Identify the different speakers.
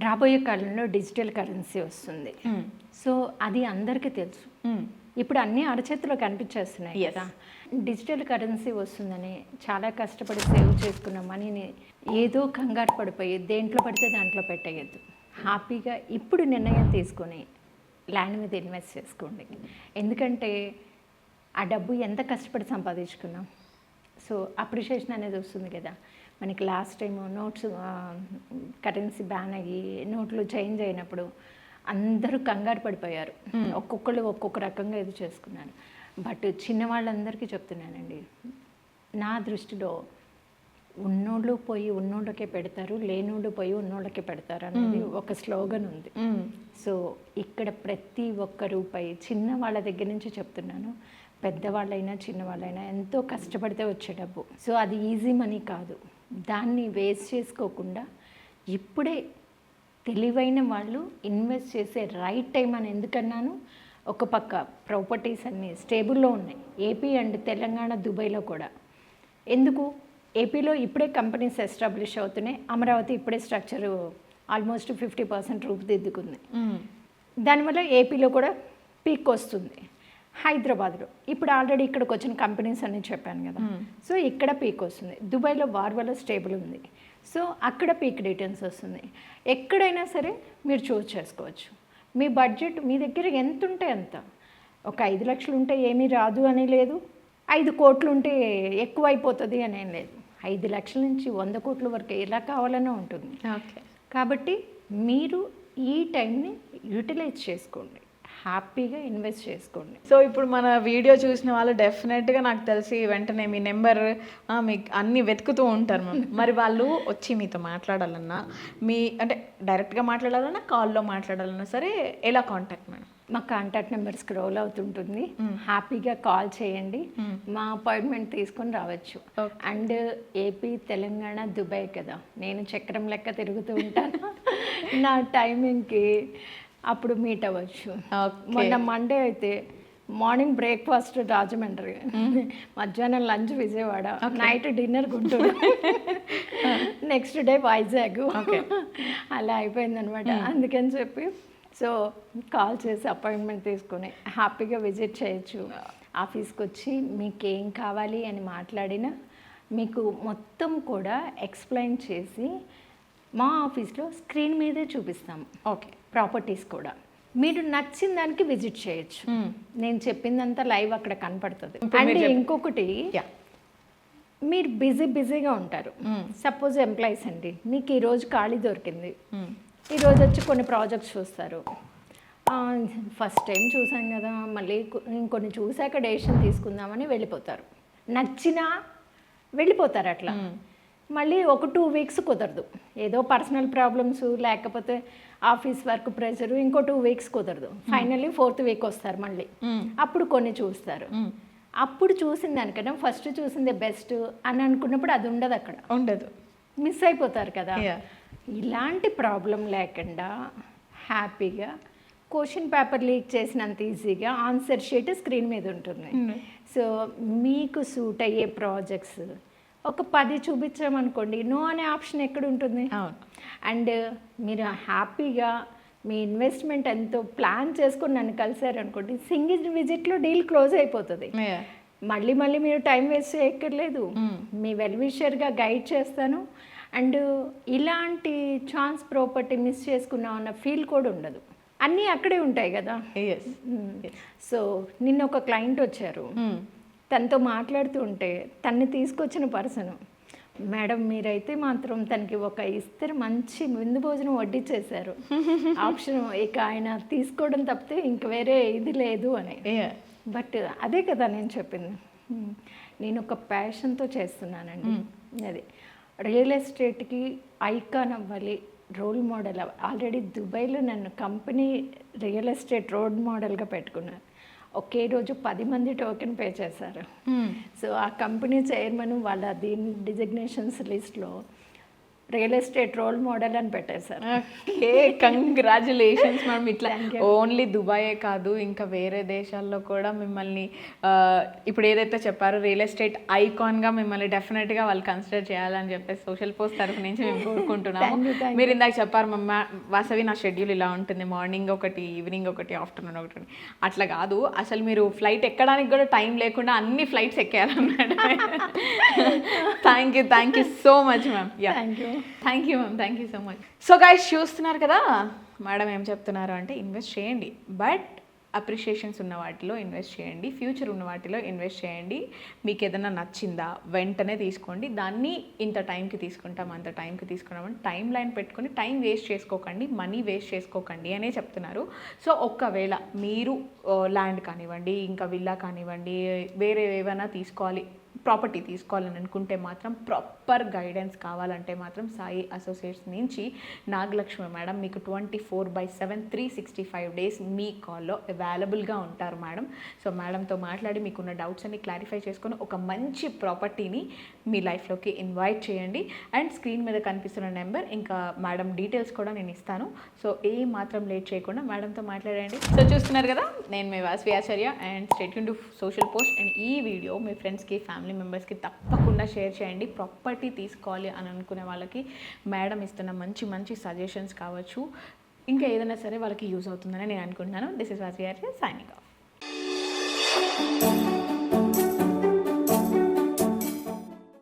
Speaker 1: రాబోయే కాలంలో digital currency వస్తుంది. సో అది అందరికీ తెలుసు. ఇప్పుడు అన్నీ అరచేతిలో కనిపించేస్తున్నాయి కదా. డిజిటల్ కరెన్సీ వస్తుందని చాలా కష్టపడి సేవ్ చేసుకున్న మనీని ఏదో కంగారు పడిపోయి దేంట్లో పడితే దాంట్లో పెట్టేయద్దు. హ్యాపీగా ఇప్పుడు నిర్ణయం తీసుకొని ల్యాండ్ మీద ఇన్వెస్ట్ చేసుకోండి. ఎందుకంటే ఆ డబ్బు ఎంత కష్టపడి సంపాదించుకున్నాం. సో అప్రిషియేషన్ అనేది వస్తుంది కదా. మనకి last time notes currency ban అయ్యి నోట్లు చేంజ్ అయినప్పుడు అందరూ కంగారు పడిపోయారు. ఒక్కొక్కళ్ళు ఒక్కొక్క రకంగా ఇది చేసుకున్నారు. బట్ చిన్న వాళ్ళందరికీ చెప్తున్నానండి, నా దృష్టిలో ఉన్నోళ్ళు పోయి ఉన్నోళ్ళకే పెడతారు, లేనోళ్ళు పోయి ఉన్నోళ్ళకే పెడతారు అనేది ఒక స్లోగన్ ఉంది. సో ఇక్కడ ప్రతి ఒక్క రూపాయి చిన్న వాళ్ళ దగ్గర నుంచి చెప్తున్నాను, పెద్దవాళ్ళైనా చిన్నవాళ్ళైనా ఎంతో కష్టపడితే వచ్చే డబ్బు. సో అది ఈజీ మనీ కాదు. దాన్ని వేస్ట్ చేసుకోకుండా ఇప్పుడే తెలివైన వాళ్ళు ఇన్వెస్ట్ చేసే రైట్ టైం అని ఎందుకన్నాను. ఒక పక్క ప్రాపర్టీస్ అన్నీ స్టేబుల్లో ఉన్నాయి, ఏపీ అండ్ తెలంగాణ, దుబాయ్లో కూడా. ఎందుకు ఏపీలో ఇప్పుడే కంపెనీస్ ఎస్టాబ్లిష్ అవుతున్నాయి. అమరావతి ఇప్పుడే స్ట్రక్చరు ఆల్మోస్ట్ 50% రూపుదిద్దుకుంది. దానివల్ల ఏపీలో కూడా పీక్ వస్తుంది. హైదరాబాద్లో ఇప్పుడు ఆల్రెడీ ఇక్కడికి వచ్చిన కంపెనీస్ అన్నీ చెప్పాను కదా. సో ఇక్కడ పీక్ వస్తుంది. దుబాయ్లో వార్ వల్ల స్టేబుల్ ఉంది. సో అక్కడ పీక్ రిటర్న్స్ వస్తుంది. ఎక్కడైనా సరే మీరు చూస్ చేసుకోవచ్చు. మీ బడ్జెట్ మీ దగ్గర ఎంత ఉంటే అంత. ఒక 5 లక్షలు ఉంటే ఏమీ రాదు అని లేదు, 5 కోట్లు ఉంటే ఎక్కువ అయిపోతుంది అని ఏం లేదు. 5 లక్షల నుంచి 100 కోట్ల వరకు ఎలా కావాలన్నా ఉంటుంది.
Speaker 2: ఓకే,
Speaker 1: కాబట్టి మీరు ఈ టైంని యూటిలైజ్ చేసుకోండి, హ్యాపీగా ఇన్వెస్ట్ చేసుకోండి.
Speaker 2: సో ఇప్పుడు మన వీడియో చూసిన వాళ్ళు డెఫినెట్గా నాకు తెలిసి వెంటనే మీ నెంబర్ మీకు అన్నీ వెతుకుతూ ఉంటారు. మరి వాళ్ళు వచ్చి మీతో మాట్లాడాలన్నా, మీ అంటే డైరెక్ట్గా మాట్లాడాలన్నా, కాల్లో మాట్లాడాలన్నా సరే ఎలా కాంటాక్ట్ మేడం?
Speaker 1: మా కాంటాక్ట్ నెంబర్ స్క్రోల్ అవుతుంటుంది. హ్యాపీగా కాల్ చేయండి, మా అపాయింట్మెంట్ తీసుకొని రావచ్చు. అండ్ ఏపీ, తెలంగాణ, దుబాయ్ కదా, నేను చక్రం లెక్క తిరుగుతూ ఉంటాను. నా టైమింగ్కి అప్పుడు మీట్ అవ్వచ్చు. మొన్న మండే అయితే మార్నింగ్ బ్రేక్ఫాస్ట్ రాజమండ్రి, మధ్యాహ్నం lunch Vijayawada, night dinner Guntur, next day Vizag. అలా అయిపోయిందనమాట. అందుకని చెప్పి సో కాల్ చేసి అపాయింట్మెంట్ తీసుకొని హ్యాపీగా విజిట్ చేయొచ్చు. ఆఫీస్కి వచ్చి మీకు ఏం కావాలి అని మాట్లాడినా మీకు మొత్తం కూడా ఎక్స్ప్లెయిన్ చేసి మా ఆఫీస్లో స్క్రీన్ మీదే చూపిస్తాము. ఓకే, ప్రాపర్టీస్ కూడా మీరు నచ్చిన దానికి విజిట్ చేయొచ్చు. నేను చెప్పిందంతా లైవ్ అక్కడ కనపడుతుంది. అండ్ ఇంకొకటి, మీరు బిజీగా ఉంటారు. సపోజ్ ఎంప్లాయీస్ అండి, మీకు ఈరోజు ఖాళీ దొరికింది, ఈరోజు వచ్చి కొన్ని ప్రాజెక్ట్స్ చూస్తారు. ఫస్ట్ టైం చూసాం కదా, మళ్ళీ ఇంకొన్ని చూసాక డెసిషన్ తీసుకుందామని వెళ్ళిపోతారు. నచ్చినా వెళ్ళిపోతారు. అట్లా మళ్ళీ ఒక 2 వీక్స్ కుదరదు, ఏదో పర్సనల్ ప్రాబ్లమ్స్ లేకపోతే ఆఫీస్ వర్క్ ప్రెషరు, ఇంకో 2 వీక్స్ కుదరదు. ఫైనల్లీ 4th వీక్ వస్తారు మళ్ళీ. అప్పుడు కొన్ని చూస్తారు. అప్పుడు చూసిన దానికన్నా ఫస్ట్ చూసిందే బెస్ట్ అని అనుకున్నప్పుడు అది ఉండదు, అక్కడ ఉండదు, మిస్ అయిపోతారు కదా. ఇలాంటి ప్రాబ్లం లేకుండా హ్యాపీగా క్వశ్చన్ పేపర్ లీక్ చేసినంత ఈజీగా ఆన్సర్ షీట్ స్క్రీన్ మీద ఉంటుంది. సో మీకు సూట్ అయ్యే ప్రాజెక్ట్స్ ఒక 10 చూపించామనుకోండి, నో అనే ఆప్షన్ ఎక్కడ ఉంటుంది. అండ్ మీరు హ్యాపీగా మీ ఇన్వెస్ట్మెంట్ ఎంతో ప్లాన్ చేసుకొని నన్ను కలిసారనుకోండి, సింగిల్ విజిట్లో డీల్ క్లోజ్ అయిపోతుంది. మళ్ళీ మీరు టైం వేస్ట్ చేయక్కర్లేదు. మీ వెల్ విషర్గా గైడ్ చేస్తాను. అండ్ ఇలాంటి ఛాన్స్ ప్రాపర్టీ మిస్ చేసుకున్నాం అన్న ఫీల్ కూడా ఉండదు. అన్నీ అక్కడే ఉంటాయి కదా. సో నిన్న ఒక క్లయింట్ వచ్చారు, తనతో మాట్లాడుతూ ఉంటే తన్ని తీసుకొచ్చిన పర్సన్, మేడం మీరైతే మాత్రం తనకి ఒక ఇస్తరు మంచి విందు భోజనం వడ్డించేశారు, ఆప్షన్ ఇక ఆయన తీసుకోవడం తప్పితే ఇంక వేరే ఇది లేదు అని. బట్ అదే కదా నేను చెప్పింది, నేను ఒక ప్యాషన్తో చేస్తున్నానండి. అది రియల్ ఎస్టేట్కి ఐకాన్ అవ్వాలి, రోల్ మోడల్. ఆల్రెడీ దుబాయ్లో నన్ను కంపెనీ రియల్ ఎస్టేట్ రోల్ మోడల్గా పెట్టుకున్నారు. ఒకే రోజు 10 మంది టోకెన్ పే చేశారు. సో ఆ కంపెనీ చైర్మన్ వాళ్ళ దీని డిజిగ్నేషన్స్ లిస్ట్లో రియల్ ఎస్టేట్ రోల్ మోడల్ అని పెట్టేశారు.
Speaker 2: Okay, congratulations ma'am. ఇట్లా ఓన్లీ దుబాయే కాదు, ఇంకా వేరే దేశాల్లో కూడా మిమ్మల్ని ఇప్పుడు ఏదైతే చెప్పారో రియల్ ఎస్టేట్ ఐకాన్గా మిమ్మల్ని డెఫినెట్గా వాళ్ళు కన్సిడర్ చేయాలని చెప్పేసి సోషల్ పోస్ట్ తరఫు నుంచి మేము కోరుకుంటున్నాము. మీరు ఇందాక చెప్పారు మమ్మ వాసవి నా షెడ్యూల్ ఇలా ఉంటుంది, మార్నింగ్ ఒకటి, ఈవినింగ్ ఒకటి, ఆఫ్టర్నూన్ ఒకటి. అట్లా కాదు, అసలు మీరు ఫ్లైట్ ఎక్కడానికి కూడా టైం లేకుండా అన్ని ఫ్లైట్స్ ఎక్కారన్నమాట. Thank you so much ma'am. Thank you ma'am, so much. So guys, చూస్తున్నారు కదా మేడం ఏం చెప్తున్నారు అంటే ఇన్వెస్ట్ చేయండి, బట్ అప్రిషియేషన్స్ ఉన్న వాటిలో ఇన్వెస్ట్ చేయండి, ఫ్యూచర్ ఉన్న వాటిలో ఇన్వెస్ట్ చేయండి. మీకు ఏదైనా నచ్చిందా వెంటనే తీసుకోండి, దాన్ని ఇంత టైంకి తీసుకుంటాం అంత టైంకి తీసుకున్నామని టైం లైన్ పెట్టుకొని టైం వేస్ట్ చేసుకోకండి, మనీ వేస్ట్ చేసుకోకండి అనే చెప్తున్నారు. సో ఒకవేళ మీరు ల్యాండ్ కానివ్వండి, ఇంకా విల్లా కానివ్వండి, వేరే ఏమైనా ప్రాపర్టీ తీసుకోవాలని అనుకుంటే మాత్రం ప్రాపర్ గైడెన్స్ కావాలంటే మాత్రం సాయి అసోసియేట్స్ నుంచి నాగలక్ష్మి మేడం మీకు 24/7 365 డేస్ మీ కాల్లో అవైలబుల్గా ఉంటారు మేడం. సో మేడంతో మాట్లాడి మీకున్న డౌట్స్ అన్ని క్లారిఫై చేసుకొని ఒక మంచి ప్రాపర్టీని మీ లైఫ్లోకి ఇన్వైట్ చేయండి. అండ్ స్క్రీన్ మీద కనిపిస్తున్న నెంబర్ ఇంకా మేడం డీటెయిల్స్ కూడా నేను ఇస్తాను. సో మాత్రం లేట్ చేయకుండా మేడంతో మాట్లాడండి. సో చూస్తున్నారు కదా, నేను మీ Vasavi Acharya and stay tuned to social post. And ఈ వీడియో మీ ఫ్రెండ్స్కి, ఫ్యామిలీ మెంబర్స్కి తప్పకుండా షేర్ చేయండి. ప్రాపర్టీ తీసుకోవాలి అని అనుకునే వాళ్ళకి మేడం ఇస్తున్న మంచి సజెషన్స్ కావచ్చు, ఇంకా ఏదైనా సరే వాళ్ళకి యూజ్ అవుతుందని నేను అనుకుంటున్నాను. This is Vasavi Acharya signing off.